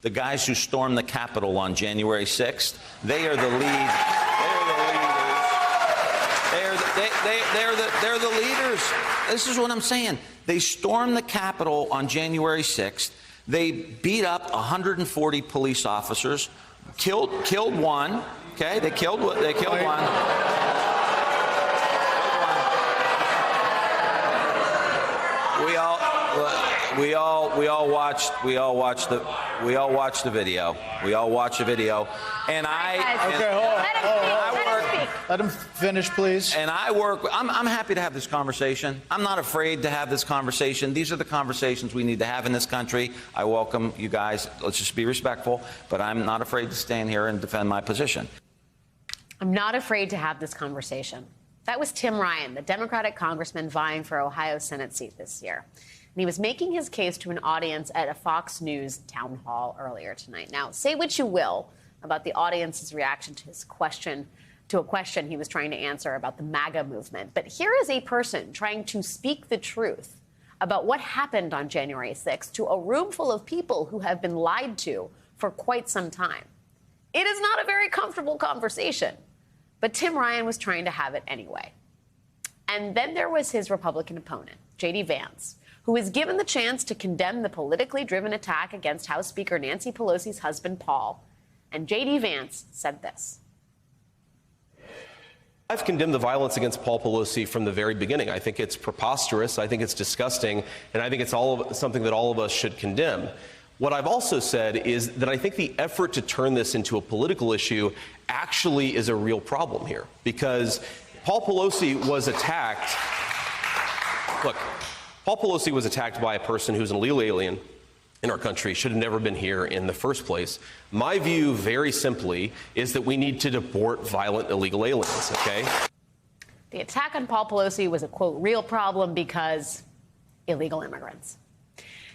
The guys who stormed the Capitol on January 6th, they are the lead. They're the leaders. This is what I'm saying. They stormed the Capitol on January 6th. They beat up 140 police officers, killed one. Okay, they killed one. We all watched the video. And let him finish, please. And I'm happy to have this conversation. I'm not afraid to have this conversation. These are the conversations we need to have in this country. I welcome you guys. Let's just be respectful, but I'm not afraid to stand here and defend my position. I'm not afraid to have this conversation. That was Tim Ryan, the Democratic congressman vying for Ohio's Senate seat this year. And he was making his case to an audience at a Fox News town hall earlier tonight. Now, say what you will about the audience's reaction to his question, to a question he was trying to answer about the MAGA movement. But here is a person trying to speak the truth about what happened on January 6th to a room full of people who have been lied to for quite some time. It is not a very comfortable conversation, but Tim Ryan was trying to have it anyway. And then there was his Republican opponent, J.D. Vance, who was given the chance to condemn the politically driven attack against House Speaker Nancy Pelosi's husband, Paul. And J.D. Vance said this. I've condemned the violence against Paul Pelosi from the very beginning. I think it's preposterous. I think it's disgusting. And I think it's something that all of us should condemn. What I've also said is that I think the effort to turn this into a political issue actually is a real problem here, because Paul Pelosi was attacked. Look, Paul Pelosi was attacked by a person who's an illegal alien in our country, should have never been here in the first place. My view, very simply, is that we need to deport violent illegal aliens, okay? The attack on Paul Pelosi was a, quote, real problem because illegal immigrants.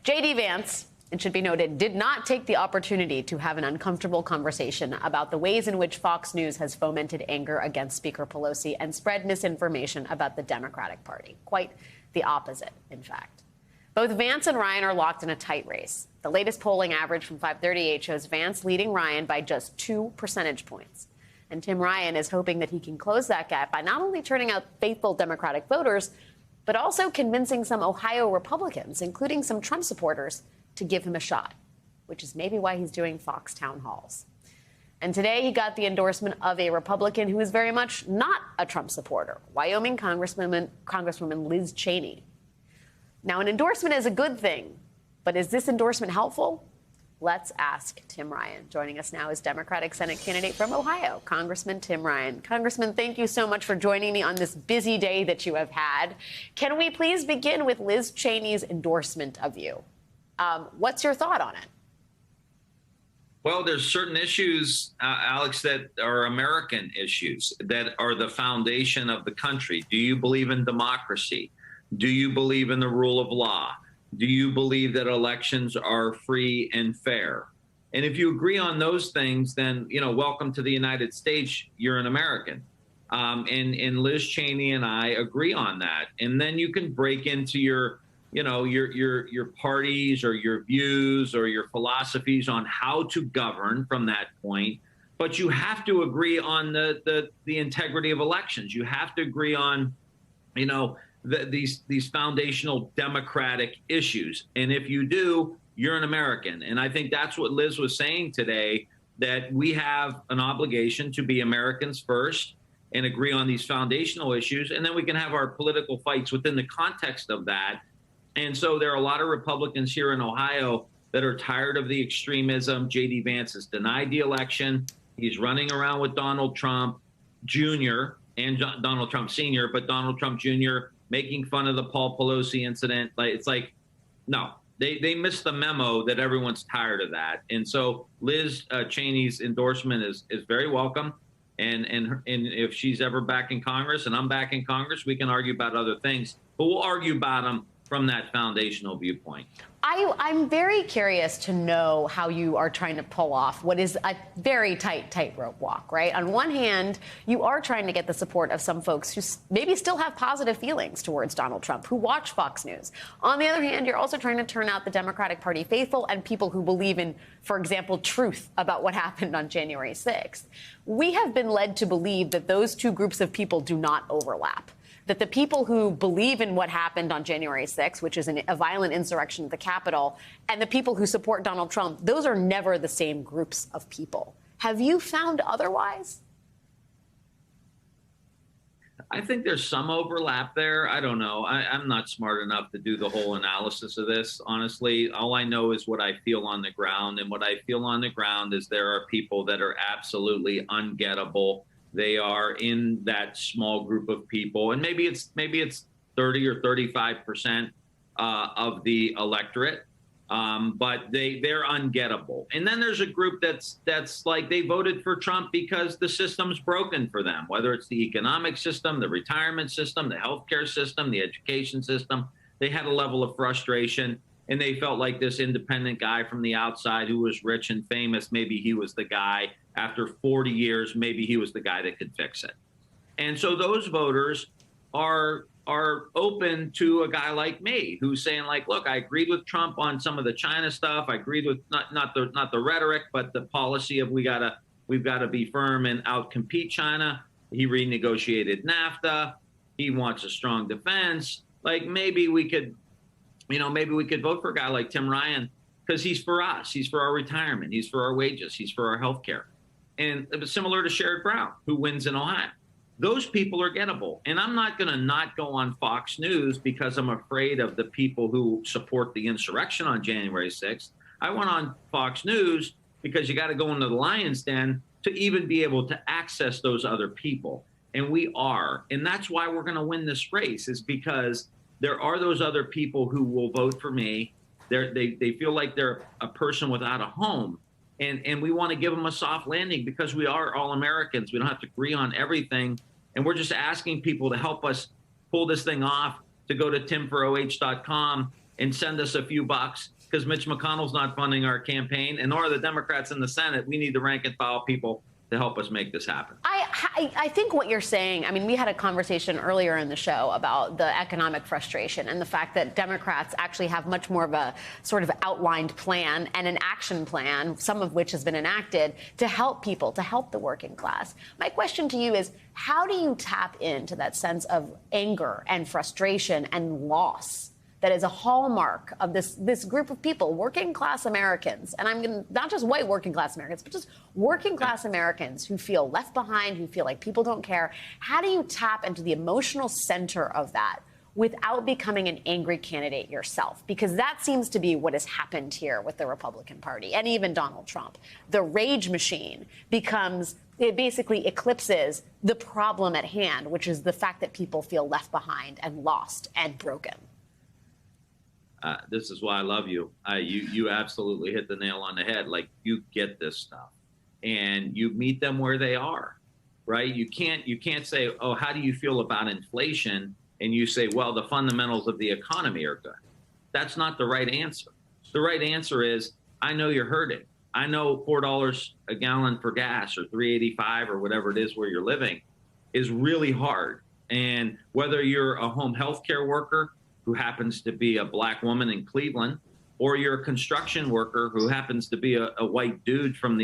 J.D. Vance, it should be noted, did not take the opportunity to have an uncomfortable conversation about the ways in which Fox News has fomented anger against Speaker Pelosi and spread misinformation about the Democratic Party. Quite the opposite, in fact. Both Vance and Ryan are locked in a tight race. The latest polling average from 538 shows Vance leading Ryan by just 2 percentage points. And Tim Ryan is hoping that he can close that gap by not only turning out faithful Democratic voters, but also convincing some Ohio Republicans, including some Trump supporters, to give him a shot, which is maybe why he's doing Fox town halls. And today he got the endorsement of a Republican who is very much not a Trump supporter, Wyoming Congresswoman Liz Cheney. Now, an endorsement is a good thing, but is this endorsement helpful? Let's ask Tim Ryan. Joining us now is Democratic Senate candidate from Ohio, Congressman Tim Ryan. Congressman, thank you so much for joining me on this busy day that you have had. Can we please begin with Liz Cheney's endorsement of you? What's your thought on it? Well, there's certain issues, Alex, that are American issues that are the foundation of the country. Do you believe in democracy? Do you believe in the rule of law? Do you believe that elections are free and fair? And if you agree on those things, then, you know, welcome to the United States. You're an American. And Liz Cheney and I agree on that. And then you can break into your parties or your views or your philosophies on how to govern from that point. But you have to agree on the integrity of elections. You have to agree on, you know, these foundational democratic issues. And if you do, you're an American. And I think that's what Liz was saying today, that we have an obligation to be Americans first and agree on these foundational issues. And then we can have our political fights within the context of that. And so there are a lot of Republicans here in Ohio that are tired of the extremism. J.D. Vance has denied the election. He's running around with Donald Trump Jr. and Donald Trump Sr., but Donald Trump Jr. making fun of the Paul Pelosi incident. It's like, no, they missed the memo that everyone's tired of that. And so Liz Cheney's endorsement is very welcome. And if she's ever back in Congress and I'm back in Congress, we can argue about other things, but we'll argue about them from that foundational viewpoint. I'm very curious to know how you are trying to pull off what is a very tightrope walk, right? On one hand, you are trying to get the support of some folks who maybe still have positive feelings towards Donald Trump, who watch Fox News. On the other hand, you're also trying to turn out the Democratic Party faithful and people who believe in, for example, truth about what happened on January 6th. We have been led to believe that those two groups of people do not overlap, that the people who believe in what happened on January 6th, which is a violent insurrection at the Capitol, and the people who support Donald Trump, those are never the same groups of people. Have you found otherwise? I think there's some overlap there. I don't know. I'm not smart enough to do the whole analysis of this, honestly. All I know is what I feel on the ground. And what I feel on the ground is there are people that are absolutely ungettable. They are in that small group of people, and maybe it's 30 or 35% of the electorate, but they're ungettable. And then there's a group that's like they voted for Trump because the system's broken for them, whether it's the economic system, the retirement system, the healthcare system, the education system. They had a level of frustration, and they felt like this independent guy from the outside who was rich and famous, maybe he was the guy. After 40 years, maybe he was the guy that could fix it. And so those voters are open to a guy like me who's saying, like, look, I agreed with Trump on some of the China stuff. I agreed with not the rhetoric, but the policy of we've got to be firm and outcompete China. He renegotiated NAFTA. He wants a strong defense. Like maybe we could vote for a guy like Tim Ryan because he's for us. He's for our retirement. He's for our wages. He's for our health care. And it was similar to Sherrod Brown, who wins in Ohio. Those people are gettable. And I'm not going to not go on Fox News because I'm afraid of the people who support the insurrection on January 6th. I went on Fox News because you got to go into the lion's den to even be able to access those other people. And we are. And that's why we're going to win this race, is because there are those other people who will vote for me. They feel like they're a person without a home. And we want to give them a soft landing because we are all Americans. We don't have to agree on everything. And we're just asking people to help us pull this thing off, to go to timforoh.com and send us a few bucks, because Mitch McConnell's not funding our campaign, and nor are the Democrats in the Senate. We need the rank and file people to help us make this happen. I think what you're saying, I mean, we had a conversation earlier in the show about the economic frustration and the fact that Democrats actually have much more of a sort of outlined plan and an action plan, some of which has been enacted to help people, to help the working class. My question to you is, how do you tap into that sense of anger and frustration and loss that is a hallmark of this group of people, working class Americans, and I'm going to not just white working class Americans, but just working class Americans who feel left behind, who feel like people don't care? How do you tap into the emotional center of that without becoming an angry candidate yourself? Because that seems to be what has happened here with the Republican Party and even Donald Trump. The rage machine it basically eclipses the problem at hand, which is the fact that people feel left behind and lost and broken. This is why I love you. You absolutely hit the nail on the head. Like, you get this stuff, and you meet them where they are, right? You can't say, oh, how do you feel about inflation? And you say, well, the fundamentals of the economy are good. That's not the right answer. The right answer is, I know you're hurting. I know $4 a gallon for gas, or $3.85 or whatever it is where you're living, is really hard. And whether you're a home health care worker who happens to be a black woman in Cleveland, or you're a construction worker who happens to be a white dude from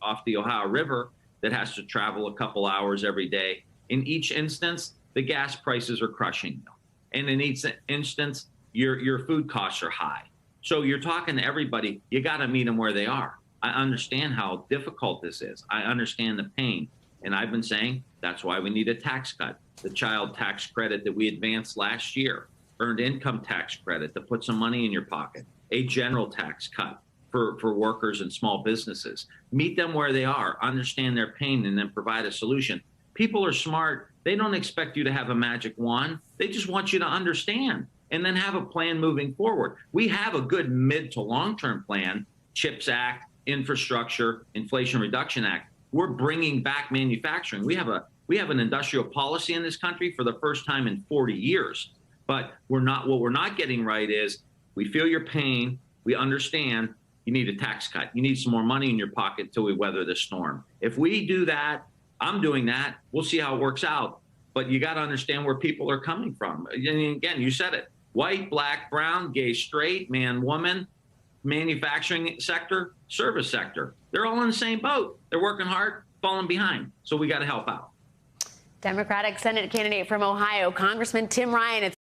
off the Ohio River that has to travel a couple hours every day. In each instance, the gas prices are crushing you. And in each instance, your food costs are high. So you're talking to everybody. You got to meet them where they are. I understand how difficult this is. I understand the pain. And I've been saying that's why we need a tax cut. The child tax credit that we advanced last year, earned income tax credit to put some money in your pocket, a general tax cut for workers and small businesses. Meet them where they are, understand their pain, and then provide a solution. People are smart. They don't expect you to have a magic wand. They just want you to understand and then have a plan moving forward. We have a good mid to long-term plan, CHIPS Act, Infrastructure, Inflation Reduction Act. We're bringing back manufacturing. We have an industrial policy in this country for the first time in 40 years. But what we're not getting right is we feel your pain. We understand you need a tax cut. You need some more money in your pocket until we weather this storm. If we do that, I'm doing that. We'll see how it works out. But you got to understand where people are coming from. And again, you said it. White, black, brown, gay, straight, man, woman, manufacturing sector, service sector. They're all in the same boat. They're working hard, falling behind. So we got to help out. Democratic Senate candidate from Ohio, Congressman Tim Ryan. It's